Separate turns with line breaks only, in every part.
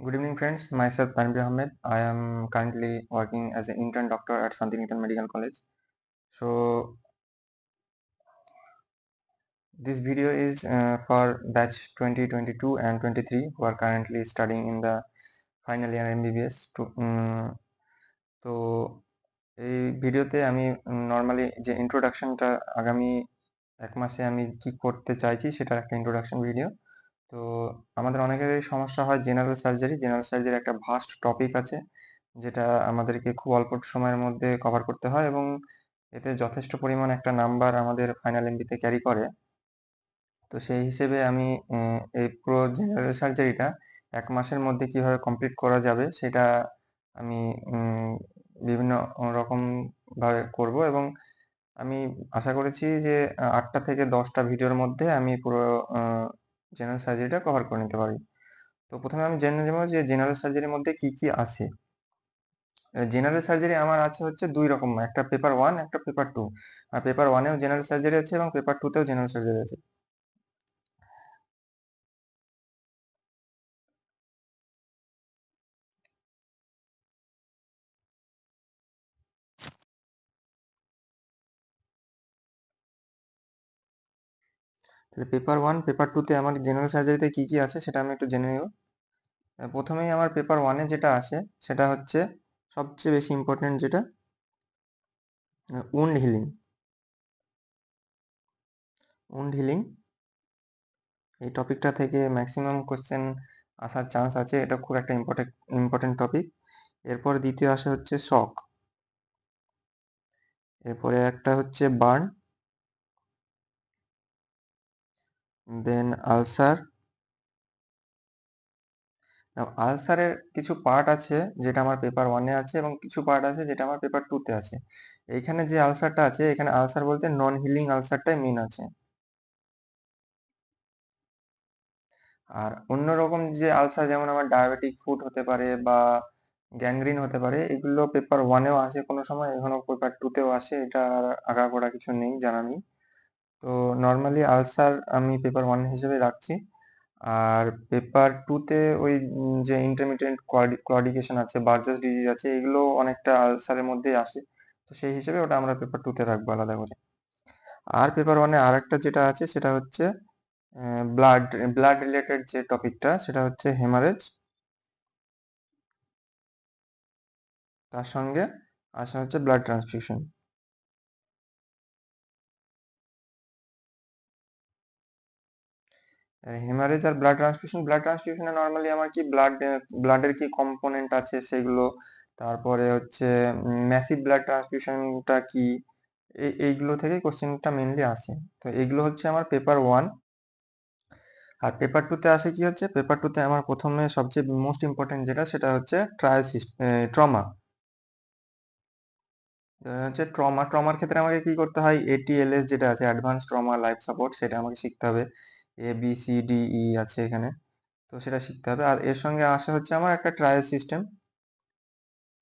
Good evening, friends. Myself Tanvir Ahmed. I am currently working as an intern doctor at Santiniketan Medical College. So, this video is for batch 2022 and 23 who are currently studying in the final year MBBS. তো এই ভিডিওতে আমি normally যে ইন্ট্রোডাকশনটা আগামী এক মাসে আমি কি করতে চাইছি সেটার একটা ইন্ট্রোডাকশন ভিডিও। তো আমাদের অনেকেরই সমস্যা হয় জেনারেল সার্জারি। জেনারেল সার্জারি একটা ভাস্ট টপিক আছে যেটা আমাদেরকে খুব অল্প সময়ের মধ্যে কভার করতে হয় এবং এতে যথেষ্ট পরিমাণ একটা নাম্বার আমাদের ফাইনাল এমবিতে ক্যারি করে। তো সেই হিসেবে আমি এই পুরো জেনারেল সার্জারিটা ১ মাসের মধ্যে কিভাবে কমপ্লিট করা যাবে সেটা আমি বিভিন্ন রকমভাবে করব এবং আমি আশা করেছি যে ৮টা থেকে ১০টা ভিডিওর মধ্যে আমি পুরো জেনারেল সার্জারিটা কভার করে নিতে পারি। তো প্রথমে আমি জেনে নেব যে জেনারেল সার্জারির মধ্যে কি কি আছে। জেনারেল সার্জারি আমার আছে হচ্ছে ২ রকম, একটা পেপার 1 একটা পেপার 2। আর পেপার 1 এও জেনারেল সার্জারি আছে এবং পেপার 2 তেও জেনারেল সার্জারি আছে। তাহলে পেপার 1 পেপার 2 তে আমার জেনারেল সার্জারিতে কি কি আছে সেটা আমি একটু জেনে নেব। প্রথমেই আমার পেপার 1 এ যেটা আসে সেটা হচ্ছে সবচেয়ে বেশি ইম্পর্টেন্ট যেটা উন্ড হিলিং। উন্ড হিলিং এই টপিকটা থেকে ম্যাক্সিমাম কোশ্চেন আসার চান্স আছে। এটা খুব একটা ইম্পর্টেন্ট টপিক। এরপর দ্বিতীয় আসে হচ্ছে শক। এরপরে একটা হচ্ছে বার্ন, দেন আলসার। আলসারের কিছু পার্ট আছে যেটা আমার পেপার 1 এ আছে এবং কিছু পার্ট আছে যেটা আমার পেপার 2 তে আছে। এইখানে যে আলসারটা আছে, এখানে আলসার বলতে নন হিলিং আলসারটাই মেইন আছে। আর অন্যরকম যে আলসার যেমন আমার ডায়াবেটিক ফুট হতে পারে বা গ্যাংগ্রিন হতে পারে, এগুলো পেপার 1 এও আসে কোনো সময়, এখনো পেপার 2 তেও আসে। এটা আর আগাগোড়া কিছু নেই, জানা নেই। তো নরমালি আলসার আমি পেপার 1 হিসেবে রাখছি। আর পেপার 2 তে ওই যে ইন্টারমিটেন্ট ক্লডিকেশন আছে, বার্জাস ডিজিজ আছে, এগুলো অনেকটা আলসারের মধ্যেই আসে। তো সেই হিসেবে ওটা আমরা পেপার 2 তে রাখবো আলাদা করে। আর পেপার 1 এ আরেকটা যেটা আছে সেটা হচ্ছে ব্লাড ব্লাড রিলেটেড যে টপিকটা সেটা হচ্ছে হেমারেজ। তার সঙ্গে আসা হচ্ছে ব্লাড ট্রান্সফিউশন। হেমারেজ আর ব্লাড ট্রান্সফিউশনে নর্মালি আমার কি ব্লাডের কি কম্পোনেন্ট আছে সেগুলো, তারপরে হচ্ছে ম্যাসিভ ব্লাড ট্রান্সফিউশনটা কি, এইগুলো থেকে কোশ্চেনটা মেনলি আসে। তো এইগুলো হচ্ছে আমার পেপার 1। আর পেপার 2 তে আসে কি হচ্ছে, পেপার 2 তে আমার প্রথমে সবচেয়ে মোস্ট ইম্পর্টেন্ট যেটা সেটা হচ্ছে ট্রমা। হচ্ছে ট্রমার ক্ষেত্রে আমাকে কি করতে হয়, এটিএলএস যেটা আছে অ্যাডভান্স ট্রমা লাইফ সাপোর্ট, সেটা আমাকে শিখতে হবে। ABCDE আছে এখানে, তো সেটা শিখতে হবে। আর এর সঙ্গে আসা হচ্ছে আমার একটা ট্রায়াল সিস্টেম।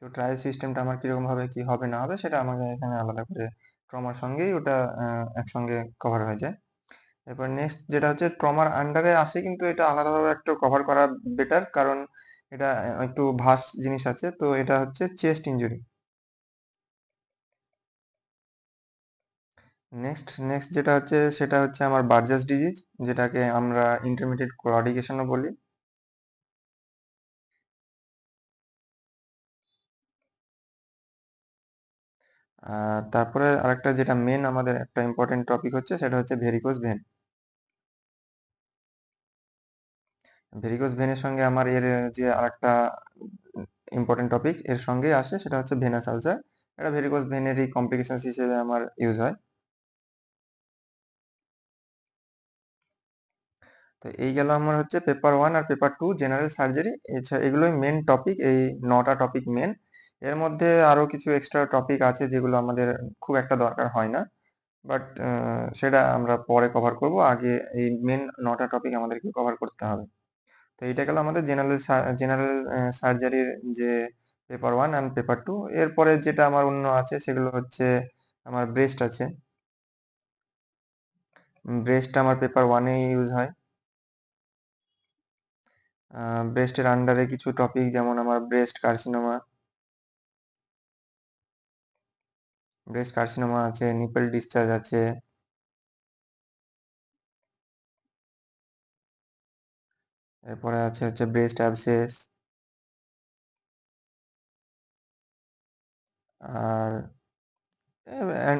তো ট্রায়াল সিস্টেমটা আমার কিরকম ভাবে কি হবে না হবে সেটা আমাকে এখানে আলাদা করে ট্রমার সঙ্গেই ওটা একসঙ্গে কভার হয়ে যায়। এরপর নেক্সট যেটা হচ্ছে ট্রমার আন্ডারে আসে, কিন্তু এটা আলাদাভাবে একটু কভার করা বেটার, কারণ এটা একটু ভাস্ট জিনিস আছে। তো এটা হচ্ছে চেস্ট ইনজুরি। নেক্সট যেটা হচ্ছে সেটা হচ্ছে আমার বার্জাস ডিজিজ, যেটাকে আমরা ইন্টারমিডিয়েট ক্লডিকেশনও বলি। আর তারপরে আরেকটা যেটা মেন আমাদের একটা ইম্পর্টেন্ট টপিক হচ্ছে সেটা হচ্ছে ভেরিকোজ ভেন। ভেরিকোজ ভেনের সঙ্গে আমার এর যে আরেকটা ইম্পর্টেন্ট টপিক এর সঙ্গেই আসে সেটা হচ্ছে ভেনাস আলসার। এটা ভেরিকোজ ভেনেরই কমপ্লিকেশনস হিসেবে আমার ইউজ হয়। তো এই গেল আমার হচ্ছে পেপার 1 আর পেপার 2 জেনারেল সার্জারি। এছাড়া এগুলোই মেন টপিক, এই 9টা টপিক মেন। এর মধ্যে আরো কিছু এক্সট্রা টপিক আছে যেগুলো আমাদের খুব একটা দরকার হয় না, বাট সেটা আমরা পরে কভার করব। আগে এই মেন 9টা টপিক আমাদেরকে কভার করতে হবে। তো এটা গেল আমাদের জেনারেল সার্জারির যে পেপার 1 অ্যান্ড পেপার 2। এরপরে যেটা আমার অন্য আছে সেগুলো হচ্ছে আমার ব্রেস্ট আছে। ব্রেস্ট আমার পেপার 1 এ ইউজ হয়। ব্রেস্টের আন্ডারে কিছু টপিক, যেমন আমার ব্রেস্ট কার্সিনোমা আছে, নিপল ডিসচার্জ আছে, এরপরে আছে হচ্ছে ব্রেস্ট অ্যাবসেস, আর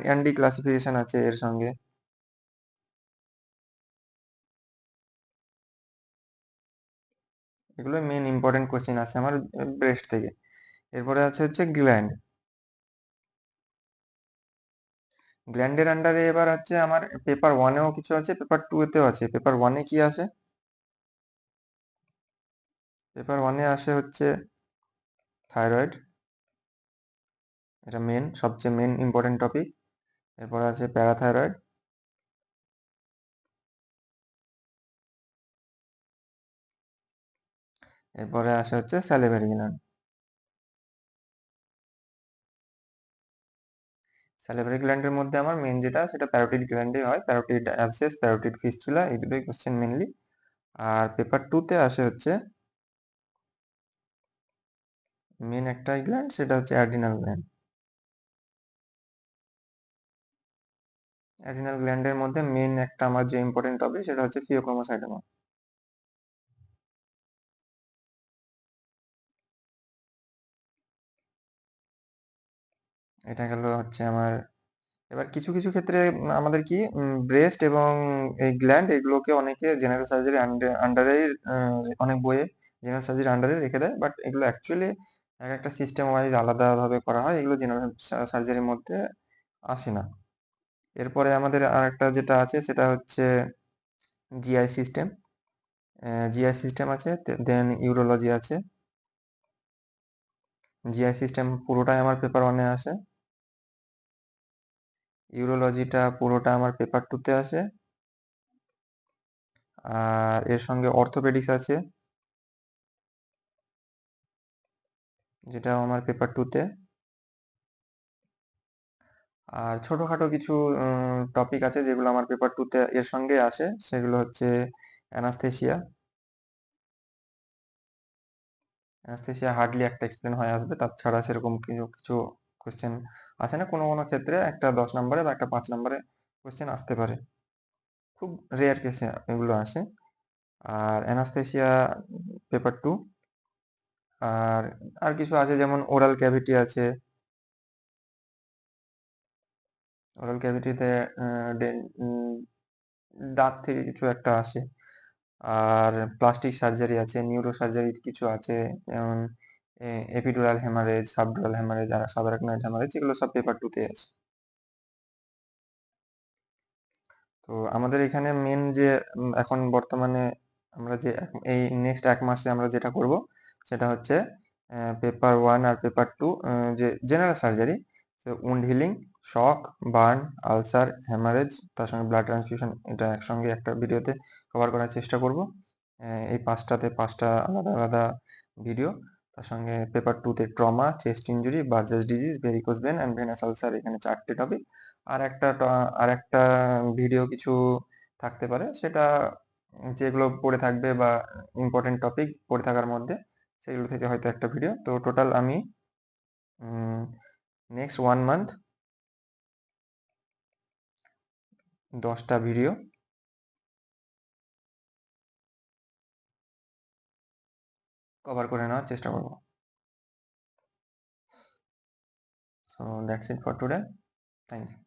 অ্যান্ডি ক্লাসিফিকেশন আছে এর সঙ্গে। এগুলো মেন ইম্পর্টেন্ট কোশ্চেন আছে আমার ব্রেস্ট থেকে। এরপরে আছে হচ্ছে গ্ল্যান্ডের আন্ডারে এবার হচ্ছে আমার পেপার ওয়ানেও কিছু আছে, পেপার টু এতেও আছে। পেপার ওয়ানে কি আসে? পেপার ওয়ানে আসে হচ্ছে থাইরয়েড, এটা সবচেয়ে মেন ইম্পর্টেন্ট টপিক। এরপরে আছে প্যারাথাইরয়েড, এরপরে আসে হচ্ছে স্যালিভারি গ্ল্যান্ড। স্যালিভারি গ্ল্যান্ডের মধ্যে আমার মেন যেটা, সেটা প্যারোটিড গ্ল্যান্ডে হয়। প্যারোটিড অ্যাবসেস, প্যারোটিড ফিস্চুলা, এই দুটোই কোশ্চেন মেনলি। আর পেপার টুতে আসে হচ্ছে মেন একটাই গ্ল্যান্ড, সেটা হচ্ছে অ্যাড্রিনাল গ্ল্যান্ড। অ্যাড্রিনাল গ্ল্যান্ডের মধ্যে মেন একটা আমার যে ইম্পর্টেন্ট টপিক, সেটা হচ্ছে ফিওক্রোমোসাইটোমা। এটা গেল হচ্ছে আমার। এবার কিছু কিছু ক্ষেত্রে আমাদের কি ব্রেস্ট এবং এই গ্ল্যান্ড, এগুলোকে অনেকে জেনারেল সার্জারি আন্ডারে, অনেক বইয়ে জেনারেল সার্জারি আন্ডারে রেখে দেয়, বাট এগুলো অ্যাকচুয়ালি এক একটা সিস্টেম ওয়াইজ আলাদাভাবে করা হয়, এগুলো জেনারেল সার্জারির মধ্যে আসে না। এরপরে আমাদের আর একটা যেটা আছে, সেটা হচ্ছে জিআই সিস্টেম। জিআই সিস্টেম আছে, দেন ইউরোলজি আছে। জিআই সিস্টেম পুরোটাই আমার পেপার ওয়ানে আসে, ইউরোলজিটা পুরোটা আমার পেপার টুতে আসে। আর এর সঙ্গে অর্থোপেডিক্স আছে, যেটাও আমার পেপার টুতে। আর ছোটখাটো কিছু টপিক আছে যেগুলো আমার পেপার টুতে এর সঙ্গে আসে, সেগুলো হচ্ছে অ্যানাস্থেশিয়া। অ্যানাস্থেশিয়া হার্ডলি একটা এক্সপ্লেন হয়ে আসবে, তাছাড়া সেরকম কিছু কিছু কোশ্চেন আসে না। কোনো কোনো ক্ষেত্রে একটা 10 নম্বরে বা একটা 5 নম্বরে কোশ্চেন আসতে পারে, খুব রেয়ার কেসে এগুলো আসে। আর অ্যানাস্থেশিয়া পেপার টু। আর আর কিছু আছে, যেমন ওরাল ক্যাভিটি আছে। ওরাল ক্যাভিটিতে দাঁত থেকে কিছু একটা আসে। আর প্লাস্টিক সার্জারি আছে, নিউরো সার্জারি কিছু আছে, যেমন এপিডুরাল হেমারেজ, সাবডুরাল হেমারেজ আর সাবআরাকনয়েড হেমারেজ, এগুলো সব পেপার টুতে আছে। তো আমাদের এখানে মেন যে এখন বর্তমানে আমরা যে এই নেক্সট 1 মাসে আমরা যেটা করব, সেটা হচ্ছে পেপার ওয়ান আর পেপার টু, যে জেনারেল সার্জারি, উন্ড হিলিং, শক, বার্ন, আলসার, হেমারেজ, তার সঙ্গে ব্লাড ট্রান্সফিউশন, এটা একসঙ্গে একটা ভিডিওতে কভার করার চেষ্টা করব। এই পাঁচটাতে 5টা আলাদা আলাদা ভিডিও। তার সঙ্গে পেপার টুতে trauma, chest injury, Buerger's disease, varicose vein and venous ulcer, এখানে 4টে টপিক। আর একটা ভিডিও কিছু থাকতে পারে, সেটা যেগুলো পড়ে থাকবে বা ইম্পর্টেন্ট টপিক পড়ে থাকার মধ্যে, সেগুলো থেকে হয়তো একটা ভিডিও। তো টোটাল আমি নেক্সট 1 মান্থ 10টা ভিডিও কভার করে নেওয়ার চেষ্টা করব। So that's it for today. Thank you.